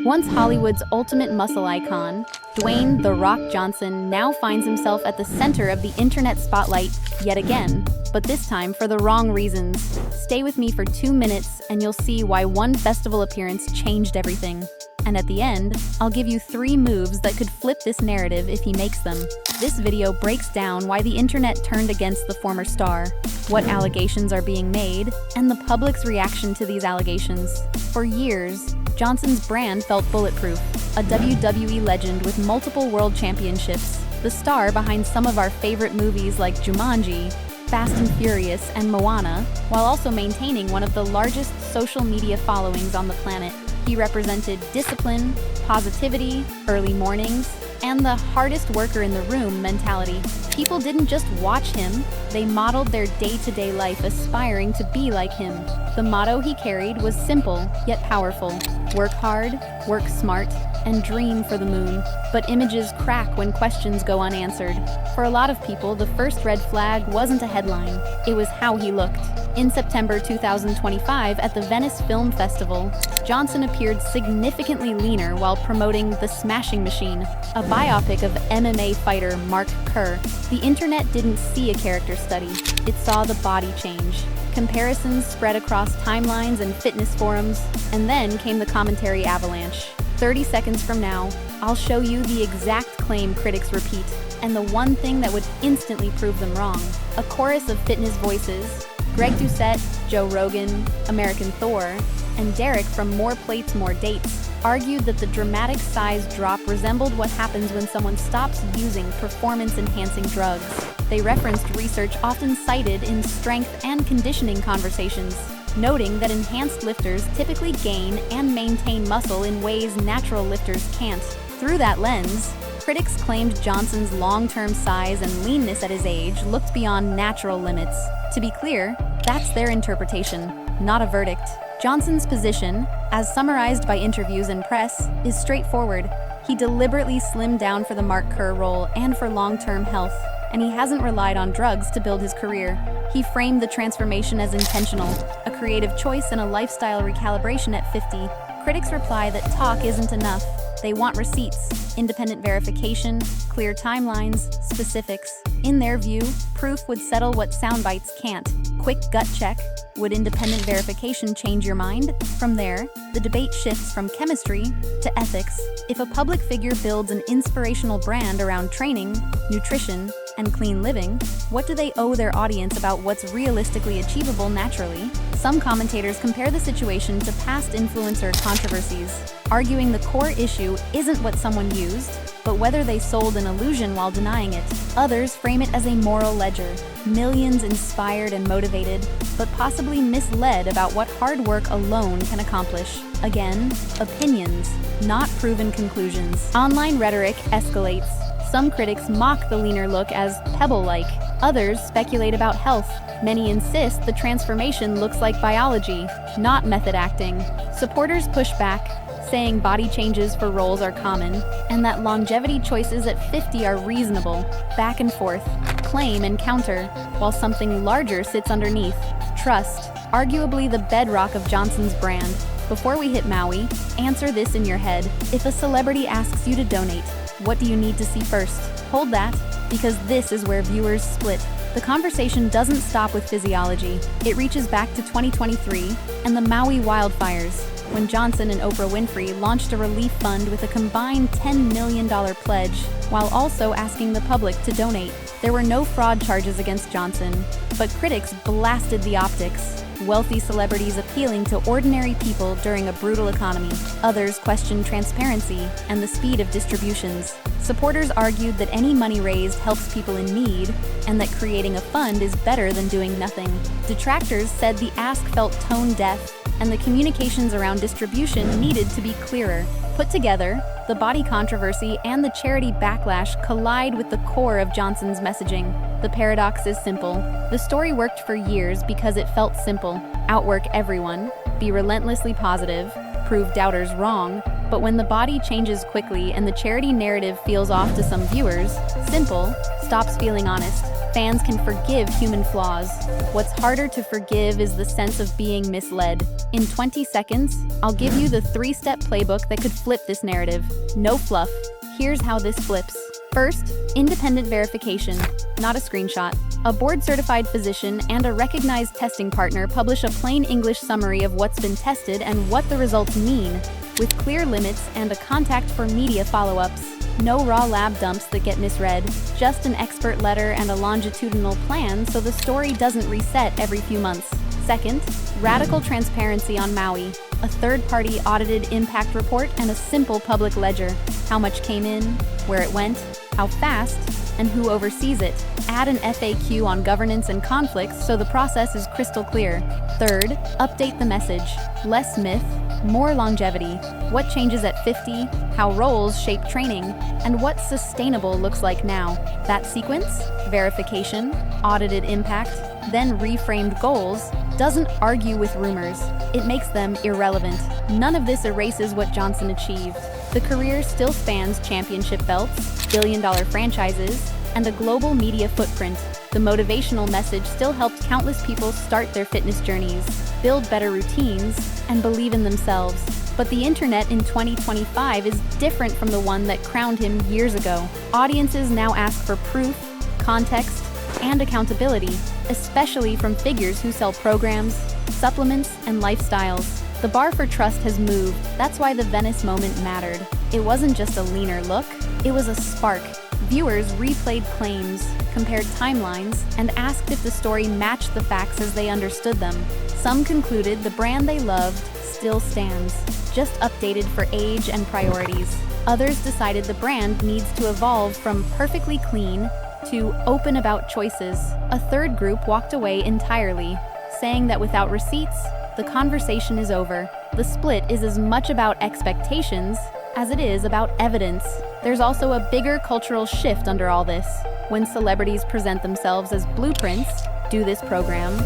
Once Hollywood's ultimate muscle icon, Dwayne "The Rock" Johnson now finds himself at the center of the internet spotlight yet again, but this time for the wrong reasons. Stay with me for 2 minutes and you'll see why one festival appearance changed everything. And at the end, I'll give you 3 moves that could flip this narrative if he makes them. This video breaks down why the internet turned against the former star, what allegations are being made, and the public's reaction to these allegations. For years, Johnson's brand felt bulletproof, a WWE legend with multiple world championships, the star behind some of our favorite movies like Jumanji, Fast and Furious, and Moana, while also maintaining one of the largest social media followings on the planet. He represented discipline, positivity, early mornings, and the hardest worker in the room mentality. People didn't just watch him, they modeled their day-to-day life aspiring to be like him. The motto he carried was simple, yet powerful. Work hard, work smart, and dream for the moon. But images crack when questions go unanswered. For a lot of people, the first red flag wasn't a headline, it was how he looked. In September 2025 at the Venice Film Festival, Johnson appeared significantly leaner while promoting The Smashing Machine, a biopic of MMA fighter Mark Kerr. The internet didn't see a character study, it saw the body change. Comparisons spread across timelines and fitness forums, and then came the commentary avalanche. 30 seconds from now, I'll show you the exact claim critics repeat, and the one thing that would instantly prove them wrong. A chorus of fitness voices, Greg Doucette, Joe Rogan, American Thor, and Derek from More Plates, More Dates, argued that the dramatic size drop resembled what happens when someone stops using performance-enhancing drugs. They referenced research often cited in strength and conditioning conversations, noting that enhanced lifters typically gain and maintain muscle in ways natural lifters can't. Through that lens, critics claimed Johnson's long-term size and leanness at his age looked beyond natural limits. To be clear, that's their interpretation, not a verdict. Johnson's position, as summarized by interviews and press, is straightforward. He deliberately slimmed down for the Mark Kerr role and for long-term health, and he hasn't relied on drugs to build his career. He framed the transformation as intentional, a creative choice and a lifestyle recalibration at 50. Critics reply that talk isn't enough. They want receipts, independent verification, clear timelines, specifics. In their view, proof would settle what soundbites can't. Quick gut check. Would independent verification change your mind? From there, the debate shifts from chemistry to ethics. If a public figure builds an inspirational brand around training, nutrition, and clean living, what do they owe their audience about what's realistically achievable naturally? Some commentators compare the situation to past influencer controversies, arguing the core issue isn't what someone used, but whether they sold an illusion while denying it. Others frame it as a moral ledger, millions inspired and motivated, but possibly misled about what hard work alone can accomplish. Again, opinions, not proven conclusions. Online rhetoric escalates. Some critics mock the leaner look as pebble-like. Others speculate about health. Many insist the transformation looks like biology, not method acting. Supporters push back, saying body changes for roles are common, and that longevity choices at 50 are reasonable. Back and forth, claim and counter, while something larger sits underneath. Trust, arguably the bedrock of Johnson's brand. Before we hit Maui, answer this in your head. If a celebrity asks you to donate, what do you need to see first? Hold that, because this is where viewers split. The conversation doesn't stop with physiology. It reaches back to 2023 and the Maui wildfires, when Johnson and Oprah Winfrey launched a relief fund with a combined $10 million pledge, while also asking the public to donate. There were no fraud charges against Johnson, but critics blasted the optics. Wealthy celebrities appealing to ordinary people during a brutal economy. Others questioned transparency and the speed of distributions. Supporters argued that any money raised helps people in need, and that creating a fund is better than doing nothing. Detractors said the ask felt tone deaf, and the communications around distribution needed to be clearer. Put together, the body controversy and the charity backlash collide with the core of Johnson's messaging. The paradox is simple. The story worked for years because it felt simple. Outwork everyone, be relentlessly positive, prove doubters wrong, But when the body changes quickly and the charity narrative feels off to some viewers, simple, stops feeling honest. Fans can forgive human flaws. What's harder to forgive is the sense of being misled. In 20 seconds, I'll give you the 3-step playbook that could flip this narrative. No fluff. Here's how this flips. First, independent verification, not a screenshot. A board-certified physician and a recognized testing partner publish a plain English summary of what's been tested and what the results mean, with clear limits and a contact for media follow-ups. No raw lab dumps that get misread, just an expert letter and a longitudinal plan so the story doesn't reset every few months. Second, radical transparency on Maui. A third-party audited impact report and a simple public ledger. How much came in, where it went, how fast, and who oversees it. Add an FAQ on governance and conflicts so the process is crystal clear. Third, update the message. Less myth, more longevity. What changes at 50, how roles shape training, and what sustainable looks like now. That sequence, verification, audited impact, then reframed goals, doesn't argue with rumors. It makes them irrelevant. None of this erases what Johnson achieved. The career still spans championship belts, billion-dollar franchises, and a global media footprint. The motivational message still helped countless people start their fitness journeys, build better routines, and believe in themselves. But the internet in 2025 is different from the one that crowned him years ago. Audiences now ask for proof, context, and accountability, especially from figures who sell programs, supplements, and lifestyles. The bar for trust has moved. That's why the Venice moment mattered. It wasn't just a leaner look, it was a spark. Viewers replayed claims, compared timelines, and asked if the story matched the facts as they understood them. Some concluded the brand they loved still stands, just updated for age and priorities. Others decided the brand needs to evolve from perfectly clean to open about choices. A third group walked away entirely, saying that without receipts, the conversation is over. The split is as much about expectations as it is about evidence. There's also a bigger cultural shift under all this. When celebrities present themselves as blueprints, do this program,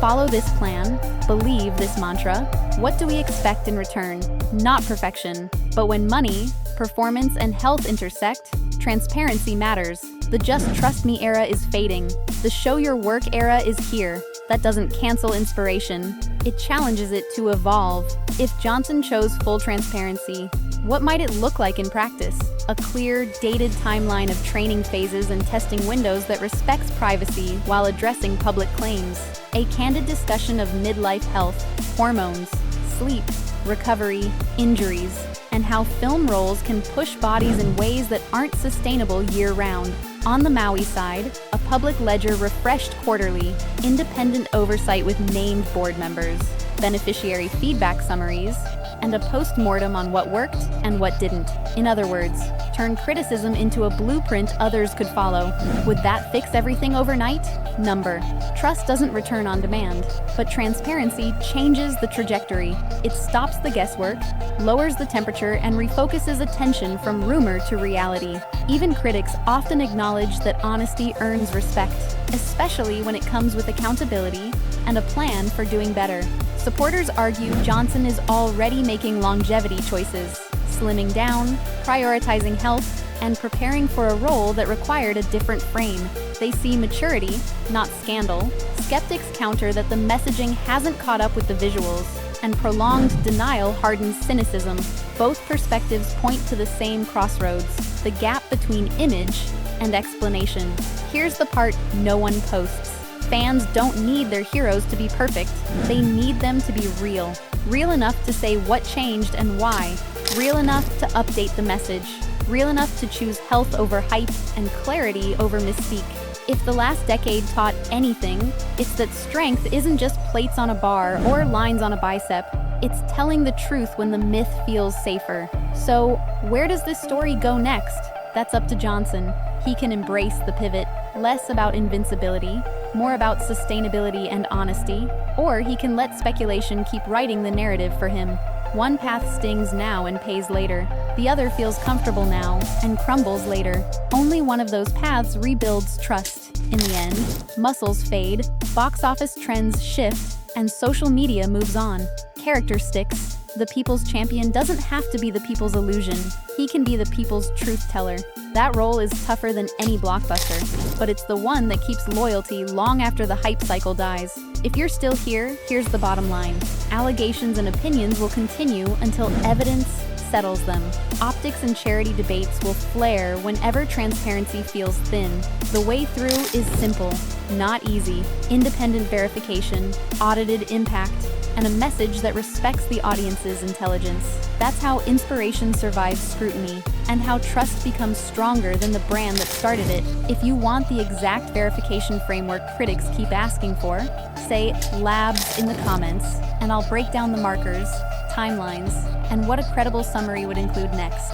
follow this plan, believe this mantra, what do we expect in return? Not perfection. But when money, performance, and health intersect, transparency matters. The just trust me era is fading. The show your work era is here. That doesn't cancel inspiration. It challenges it to evolve. If Johnson chose full transparency, what might it look like in practice? A clear, dated timeline of training phases and testing windows that respects privacy while addressing public claims. A candid discussion of midlife health, hormones, sleep, recovery, injuries, and how film roles can push bodies in ways that aren't sustainable year-round. On the Maui side, a public ledger refreshed quarterly, independent oversight with named board members, beneficiary feedback summaries, and a post-mortem on what worked and what didn't. In other words, turn criticism into a blueprint others could follow. Would that fix everything overnight? Number. Trust doesn't return on demand, but transparency changes the trajectory. It stops the guesswork, lowers the temperature, and refocuses attention from rumor to reality. Even critics often acknowledge that honesty earns respect, especially when it comes with accountability and a plan for doing better. Supporters argue Johnson is already making longevity choices, slimming down, prioritizing health, and preparing for a role that required a different frame. They see maturity, not scandal. Skeptics counter that the messaging hasn't caught up with the visuals, and prolonged denial hardens cynicism. Both perspectives point to the same crossroads, the gap between image and explanation. Here's the part no one posts. Fans don't need their heroes to be perfect. They need them to be real. Real enough to say what changed and why. Real enough to update the message. Real enough to choose health over hype and clarity over mystique. If the last decade taught anything, it's that strength isn't just plates on a bar or lines on a bicep. It's telling the truth when the myth feels safer. So, where does this story go next? That's up to Johnson. He can embrace the pivot, less about invincibility, more about sustainability and honesty, or he can let speculation keep writing the narrative for him. One path stings now and pays later. The other feels comfortable now and crumbles later. Only one of those paths rebuilds trust. In the end, muscles fade, box office trends shift, and social media moves on. Character sticks, The people's champion doesn't have to be the people's illusion. He can be the people's truth teller. That role is tougher than any blockbuster, but it's the one that keeps loyalty long after the hype cycle dies. If you're still here, here's the bottom line. Allegations and opinions will continue until evidence settles them. Optics and charity debates will flare whenever transparency feels thin. The way through is simple, not easy. Independent verification, audited impact, and a message that respects the audience's intelligence. That's how inspiration survives scrutiny, and how trust becomes stronger than the brand that started it. If you want the exact verification framework critics keep asking for, say labs in the comments, and I'll break down the markers, timelines, and what a credible summary would include next.